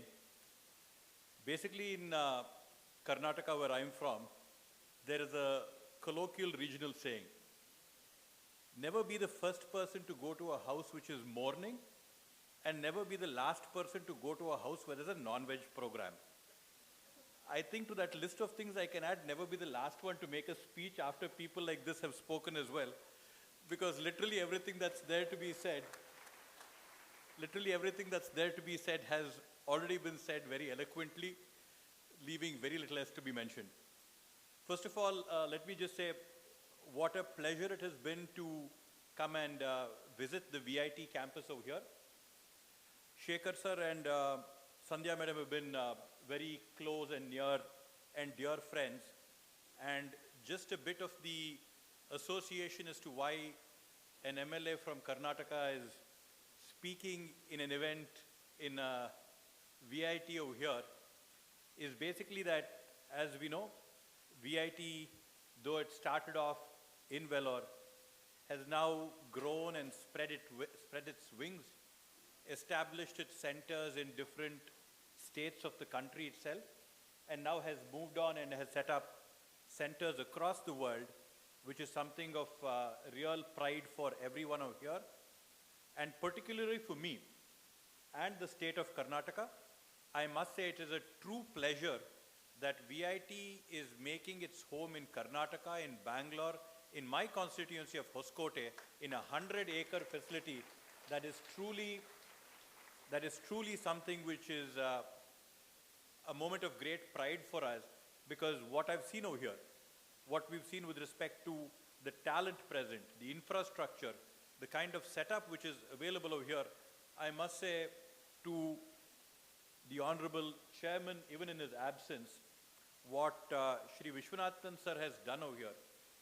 basically in Karnataka, where I'm from, there is a colloquial regional saying, never be the first person to go to a house which is mourning, and never be the last person to go to a house where there's a non-veg program. I think to that list of things I can add, never be the last one to make a speech after people like this have spoken as well. Because literally everything that's there to be said, has already been said very eloquently, leaving very little else to be mentioned. First of all, let me just say what a pleasure it has been to come and visit the VIT campus over here. Shekhar sir and Sandhya madam have been very close and near and dear friends, and just a bit of the association as to why an MLA from Karnataka is speaking in an event in VIT over here is basically that, as we know, VIT, though it started off in Vellore, has now grown and spread its wings, established its centers in different states of the country itself, and now has moved on and has set up centers across the world, which is something of real pride for everyone over here, and particularly for me and the state of Karnataka. I must say it is a true pleasure that VIT is making its home in Karnataka, in Bangalore, in my constituency of Hoskote, in a 100-acre facility that is truly something which is a moment of great pride for us, because what I've seen over here, what we've seen with respect to the talent present, the infrastructure, the kind of setup which is available over here, I must say to the Honorable Chairman, even in his absence, what Shri Vishwanathan sir has done over here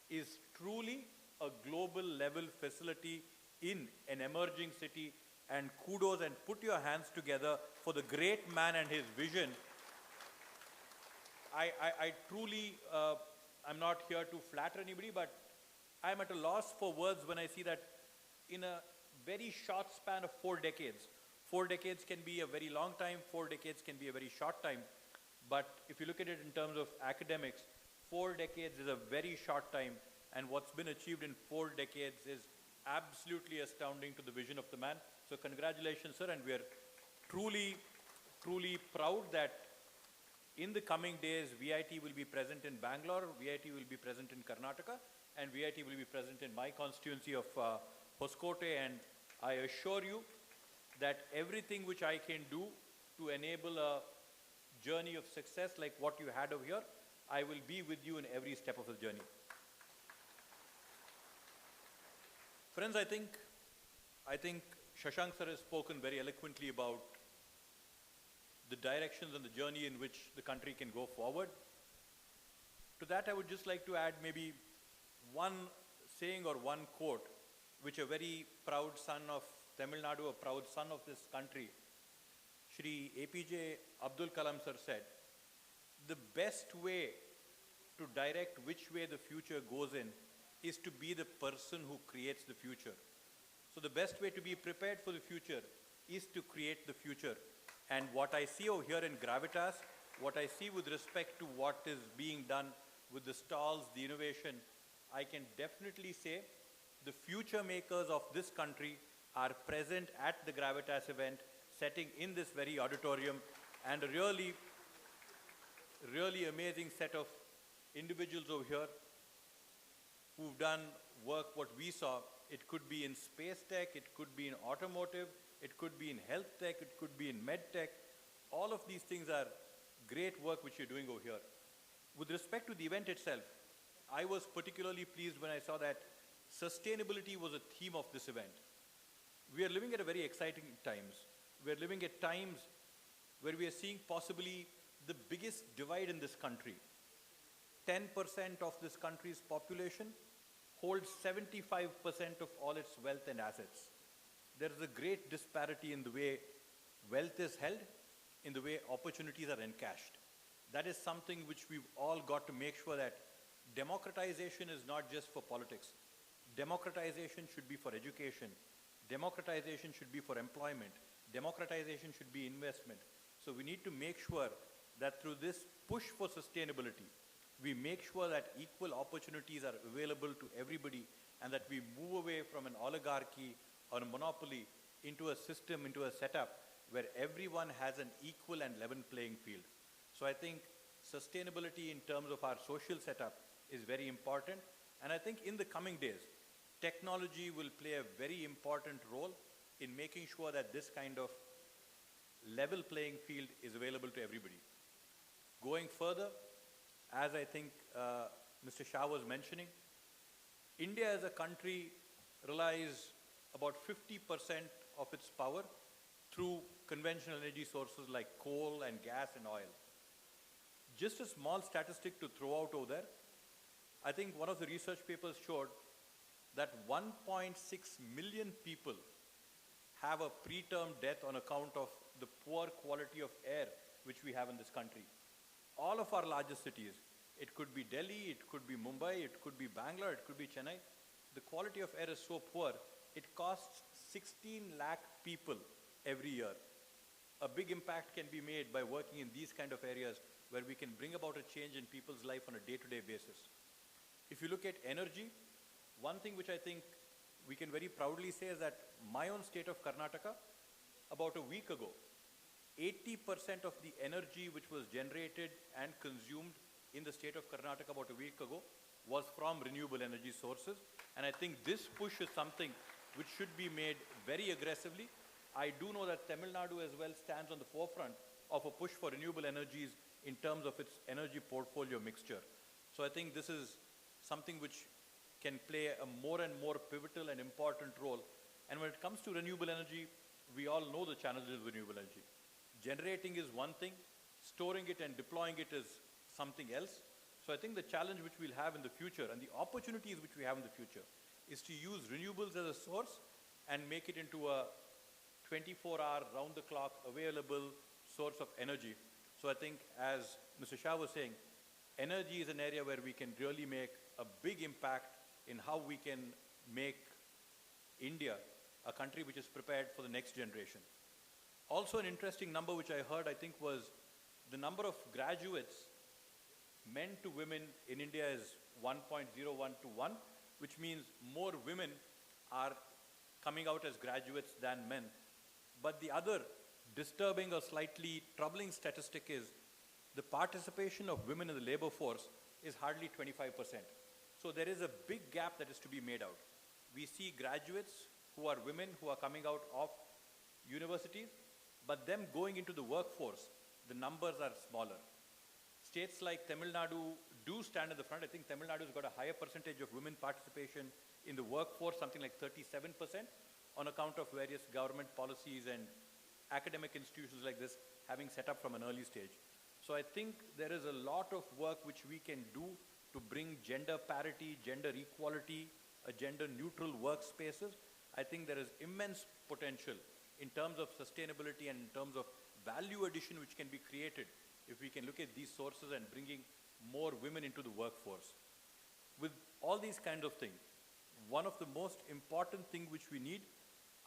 is truly a global level facility in an emerging city, and kudos and put your hands together for the great man and his vision. I truly, I'm not here to flatter anybody, but I'm at a loss for words when I see that in a very short span of 4 decades, 4 decades can be a very long time, 4 decades can be a very short time. But if you look at it in terms of academics, 4 decades is a very short time, and what's been achieved in 4 decades is absolutely astounding to the vision of the man. So congratulations, sir, and we are truly, truly proud that in the coming days, VIT will be present in Bangalore, VIT will be present in Karnataka, and VIT will be present in my constituency of Hoskote, and I assure you that everything which I can do to enable a journey of success like what you had over here, I will be with you in every step of the journey. Friends, I think Shashank sir has spoken very eloquently about the directions and the journey in which the country can go forward. To that, I would just like to add maybe one saying or one quote, which a very proud son of Tamil Nadu, a proud son of this country, Shri APJ Abdul Kalam sir said, the best way to direct which way the future goes in is to be the person who creates the future. So the best way to be prepared for the future is to create the future. And what I see over here in Gravitas, what I see with respect to what is being done with the stalls, the innovation, I can definitely say the future makers of this country are present at the Gravitas event, setting in this very auditorium, and a really, really amazing set of individuals over here. who've done work what we saw. It could be in space tech, it could be in automotive, it could be in health tech, it could be in med tech. All of these things are great work which you're doing over here. With respect to the event itself, I was particularly pleased when I saw that sustainability was a theme of this event. We are living at a very exciting times. We are living at times where we are seeing possibly the biggest divide in this country. 10% of this country's population holds 75% of all its wealth and assets. There is a great disparity in the way wealth is held, in the way opportunities are encashed. That is something which we've all got to make sure that democratization is not just for politics. Democratization should be for education. Democratization should be for employment. Democratization should be investment. So we need to make sure that through this push for sustainability, we make sure that equal opportunities are available to everybody and that we move away from an oligarchy or a monopoly into a system, into a setup where everyone has an equal and level playing field. So I think sustainability in terms of our social setup is very important. And I think in the coming days, technology will play a very important role in making sure that this kind of level playing field is available to everybody. Going further, as I think Mr. Shah was mentioning, India as a country relies about 50% of its power through conventional energy sources like coal and gas and oil. Just a small statistic to throw out over there, I think one of the research papers showed that 1.6 million people have a preterm death on account of the poor quality of air which we have in this country. All of our largest cities, it could be Delhi, it could be Mumbai, it could be Bangalore, it could be Chennai. The quality of air is so poor, it costs 16 lakh people every year. A big impact can be made by working in these kind of areas where we can bring about a change in people's life on a day-to-day basis. If you look at energy, one thing which I think we can very proudly say is that my own state of Karnataka, about a week ago, 80% of the energy which was generated and consumed in the state of Karnataka about a week ago was from renewable energy sources. And I think this push is something which should be made very aggressively. I do know that Tamil Nadu as well stands on the forefront of a push for renewable energies in terms of its energy portfolio mixture. So I think this is something which can play a more and more pivotal and important role. And when it comes to renewable energy, we all know the challenges of renewable energy. Generating is one thing, storing it and deploying it is something else. So I think the challenge which we'll have in the future and the opportunities which we have in the future is to use renewables as a source and make it into a 24-hour, round-the-clock available source of energy. So I think, as Mr. Shah was saying, energy is an area where we can really make a big impact in how we can make India a country which is prepared for the next generation. Also an interesting number which I heard, I think, was the number of graduates, men to women in India is 1.01 to 1, which means more women are coming out as graduates than men. But the other disturbing or slightly troubling statistic is the participation of women in the labor force is hardly 25%. So there is a big gap that is to be made out. We see graduates who are women who are coming out of universities, but them going into the workforce, the numbers are smaller. States like Tamil Nadu do stand at the front. I think Tamil Nadu has got a higher percentage of women participation in the workforce, something like 37%, on account of various government policies and academic institutions like this having set up from an early stage. So I think there is a lot of work which we can do to bring gender parity, gender equality, a gender neutral workspaces. I think there is immense potential in terms of sustainability and in terms of value addition which can be created if we can look at these sources and bringing more women into the workforce. With all these kinds of things, one of the most important things which we need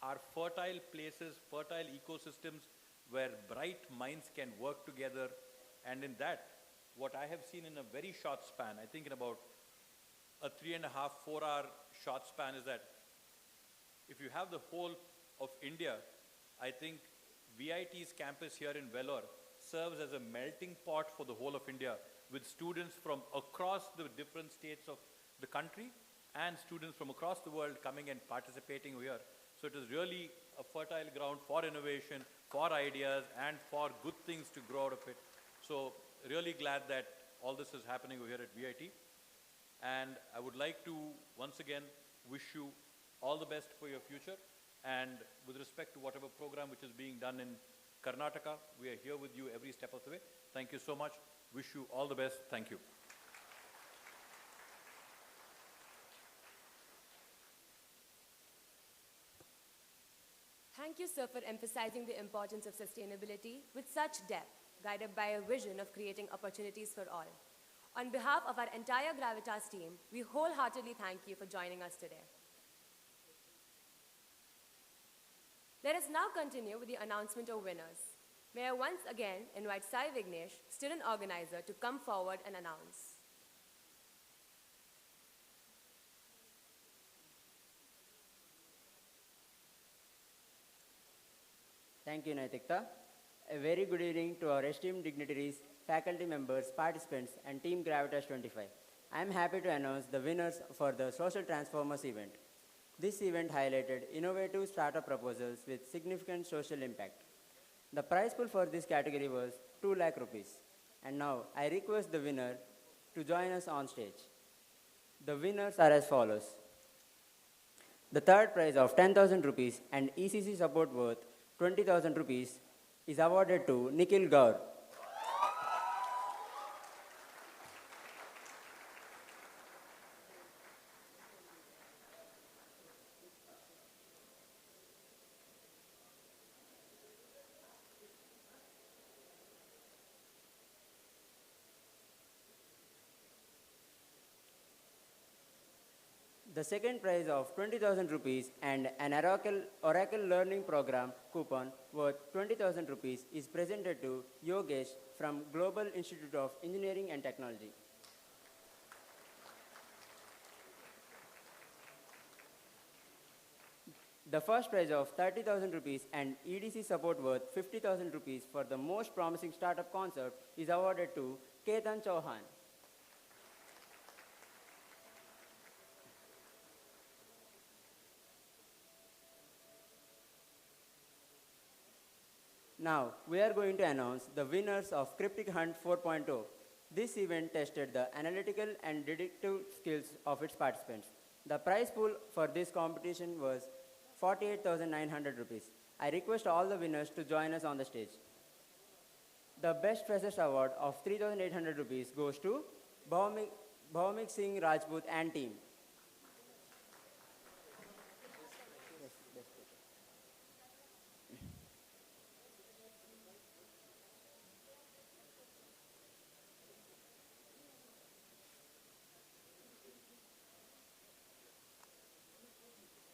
are fertile places, fertile ecosystems where bright minds can work together. And in that, what I have seen in a very short span, I think in about a 3.5, 4-hour short span, is that if you have the whole of India, I think VIT's campus here in Vellore serves as a melting pot for the whole of India with students from across the different states of the country and students from across the world coming and participating here. So it is really a fertile ground for innovation, for ideas, and for good things to grow out of it. So really glad that all this is happening over here at VIT. And I would like to once again wish you all the best for your future. And with respect to whatever program which is being done in Karnataka, we are here with you every step of the way. Thank you so much. Wish you all the best. Thank you. Thank you, sir, for emphasizing the importance of sustainability with such depth, guided by a vision of creating opportunities for all. On behalf of our entire Gravitas team, we wholeheartedly thank you for joining us today. Let us now continue with the announcement of winners. May I once again invite Sai Vignesh, student organizer, to come forward and announce. Thank you, Naitikta. A very good evening to our esteemed dignitaries, faculty members, participants, and Team Gravitas 25. I am happy to announce the winners for the Social Transformers event. This event highlighted innovative startup proposals with significant social impact. The prize pool for this category was 2 lakh rupees. And now I request the winner to join us on stage. The winners are as follows. The third prize of 10,000 rupees and ECC support worth 20,000 rupees is awarded to Nikhil Gaur. The second prize of 20,000 rupees and an Oracle Learning Program coupon worth 20,000 rupees is presented to Yogesh from Global Institute of Engineering and Technology. The first prize of 30,000 rupees and EDC support worth 50,000 rupees for the most promising startup concept is awarded to Ketan Chauhan. Now, we are going to announce the winners of Cryptic Hunt 4.0. This event tested the analytical and deductive skills of its participants. The prize pool for this competition was 48,900 rupees. I request all the winners to join us on the stage. The Best Freshers Award of 3,800 rupees goes to Bhavamik Singh Rajput and team.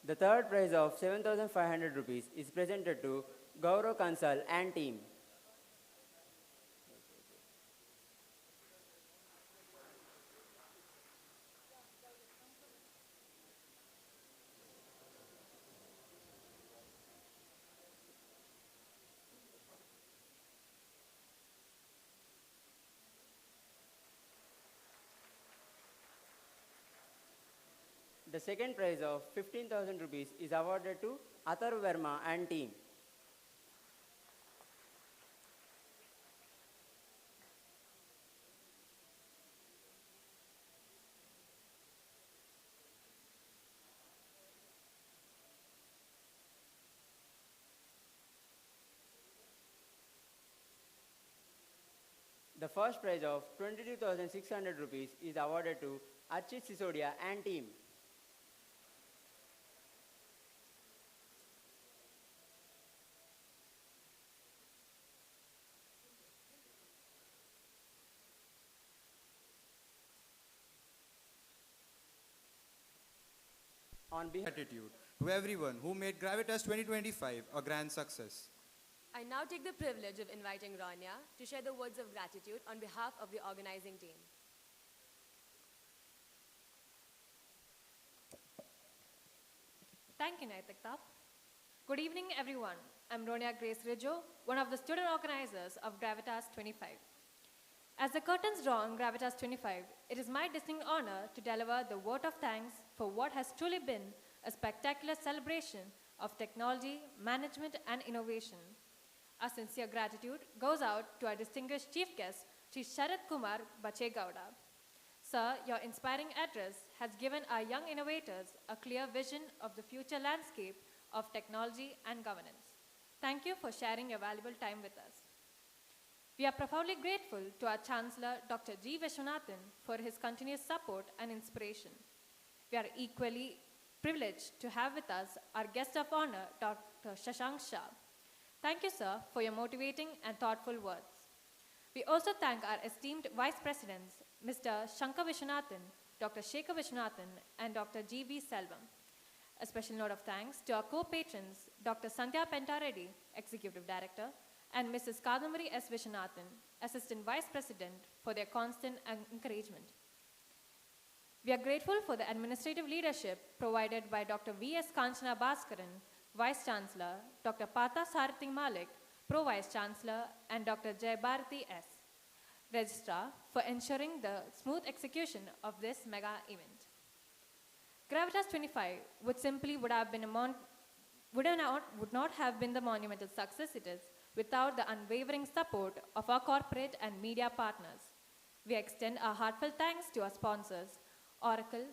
The third prize of 7,500 rupees is presented to Gaurav Kansal and team. The second prize of 15,000 rupees is awarded to Athar Verma and team. The first prize of 22,600 rupees is awarded to Archit Sisodia and team. On behalf Gratitude to everyone who made Gravitas 2025 a grand success. I now take the privilege of inviting Rania to share the words of gratitude on behalf of the organizing team. Thank you, Naitikta. Good evening, everyone. I'm Ronia Grace Rijo, one of the student organizers of Gravitas 25. As the curtains draw on Gravitas 25, it is my distinct honor to deliver the vote of thanks for what has truly been a spectacular celebration of technology, management, and innovation. Our sincere gratitude goes out to our distinguished chief guest, Sri Sharath Kumar Bachegowda. Sir, your inspiring address has given our young innovators a clear vision of the future landscape of technology and governance. Thank you for sharing your valuable time with us. We are profoundly grateful to our Chancellor, Dr. G. Vishwanathan, for his continuous support and inspiration. We are equally privileged to have with us our guest of honor, Dr. Shashank Shah. Thank you, sir, for your motivating and thoughtful words. We also thank our esteemed Vice Presidents, Mr. Shankar Vishwanathan, Dr. Shekhar Vishwanathan, and Dr. G.V. Selvam. A special note of thanks to our co-patrons, Dr. Sandhya Pentareddy, Executive Director, and Mrs. Kadamari S. Vishwanathan, Assistant Vice President, for their constant encouragement. We are grateful for the administrative leadership provided by Dr. V.S. Kanchana Bhaskaran, Vice Chancellor, Dr. Pata Sarathi Malik, Pro Vice Chancellor, and Dr. Jay Bharati S., Registrar, for ensuring the smooth execution of this mega event. Gravitas 25 would not have been the monumental success it is without the unwavering support of our corporate and media partners. We extend our heartfelt thanks to our sponsors, Oracle,